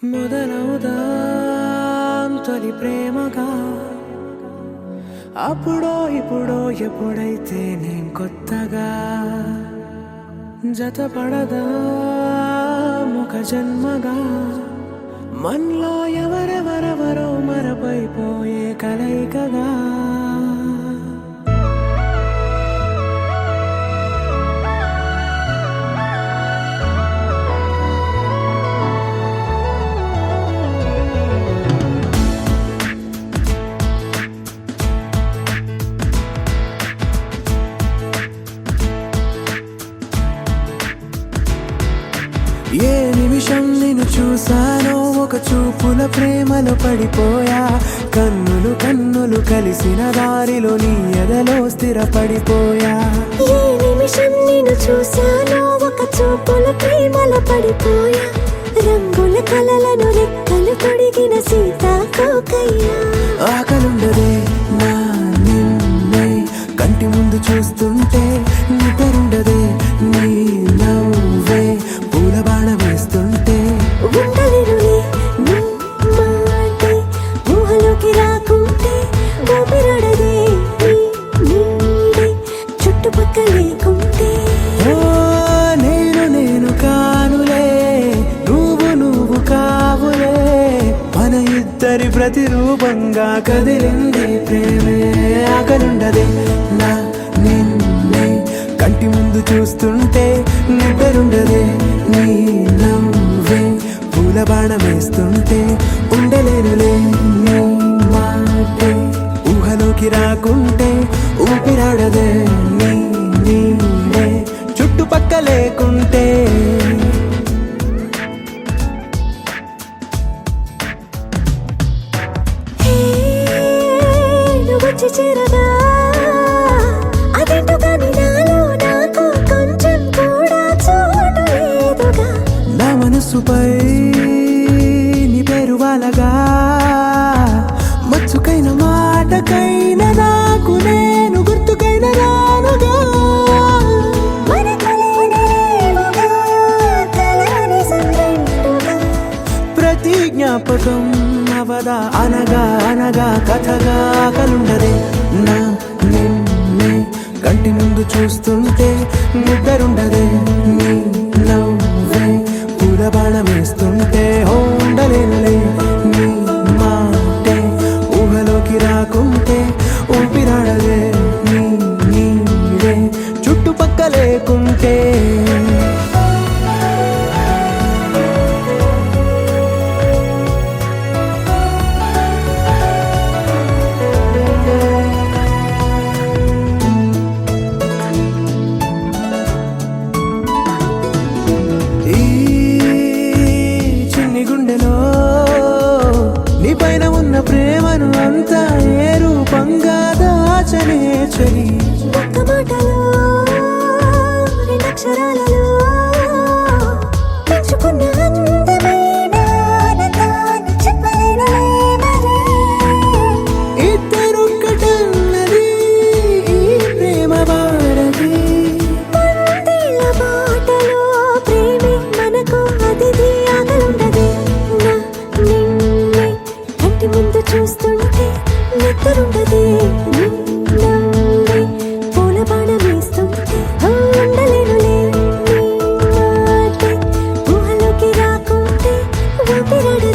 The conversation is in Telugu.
మొదలవుదాం తొలి ప్రేమగా అప్పుడో ఇప్పుడో ఎప్పుడైతే నేను కొత్తగా జతపడదా ముఖ జన్మగా మనలో ఎవరెవరెవరో మరపైపోయే కలయికగా ఏ నిమిషం నిన్ను చూసానో ఒక చూపుల ప్రేమలో పడిపోయా కన్నులు కన్నులు కలిసిన దారిలో నీ ఎదలో స్థిరపడిపోయా ఏ నిమిషం నిన్ను చూసానో ఒక చూపుల ప్రేమలో పడిపోయా రంగుల కలలను రెక్కలు తొడిగిన సీతాకోకయ్యా ఆకలుండదే నా నిన్నే కంటి ముందు చూస్తుంటే నిద్రుండదే నీ నవ్వే పూల బాణ వేస్తుంటే ఉండలేనులే నీ మాటే ఊహలోకి రాకుంటే ఊపిరాడదే నీ నీడే చుట్టుపక్కల లేకుంటే ఓ నేను కానులే నువ్వు కావులే మన ఇద్దరి ప్రతిరూపంగా కదిలింది ప్రేమే ఆకలుండదే నా నిన్నే కంటి ముందు చూస్తుంటే నిద్రుండదే నీ నవ్వే పూల బాణ వేస్తుంటే ఉండలేనులే నీ మాటే ఊహలోకి రాకుంటే ఊపిరాడదే నీ నీడే చుట్టుపక్క లేకుంటే హే నువ్వు వచ్చి చేరగా అదేంటో కానీ నాలో నాకు కొంచెం కూడా చోటు లేదుగా నా మనసుపై నీ పేరు వాలగా మచ్చుకైన మాటకైన నాకు నేను గుర్తుకైన రానుగా మన కలయినరేవుగా కలని సంరెండుగా ప్రతి జ్ఞాపకం అవదా అనగా అనగా కథగా కలుండదే నా నిన్నే కంటి ముందు చూస్తుంటే నిద్రుండదే నీ నవ్వే పూల బాణం వేస్తుంటే ఉండలేనులే నీ మాటే ఊహలోకి రాకుంటే ఊపిరాడదే నీ నీడే చుట్టుపక్క లేకుంటే ఈ చిన్ని గుండెలో నీ పైన ఉన్న ప్రేమను అంతా ఏ రూపంగా దాచనే చలి ఒక్క మాటలో రెండక్షరాలలో పెంచుకున్న అందమైన ఆనందాన్ని చెప్పలేనులే మరి. ఇద్దరొక్కటన్నది ఈ ప్రేమ వాడది వందేళ్ల బాటలో ప్రేమే మనకు అతిథి ఆగలుండదే నా నిన్నే కంటి ముందు చూస్తుంటే నిద్రుండదే నీ నవ్వే పూల బాణ వేస్తుంటే ఉండలేనులే నీ మాటే ఊహలోకి రాకుంటే ఊపిరాడదే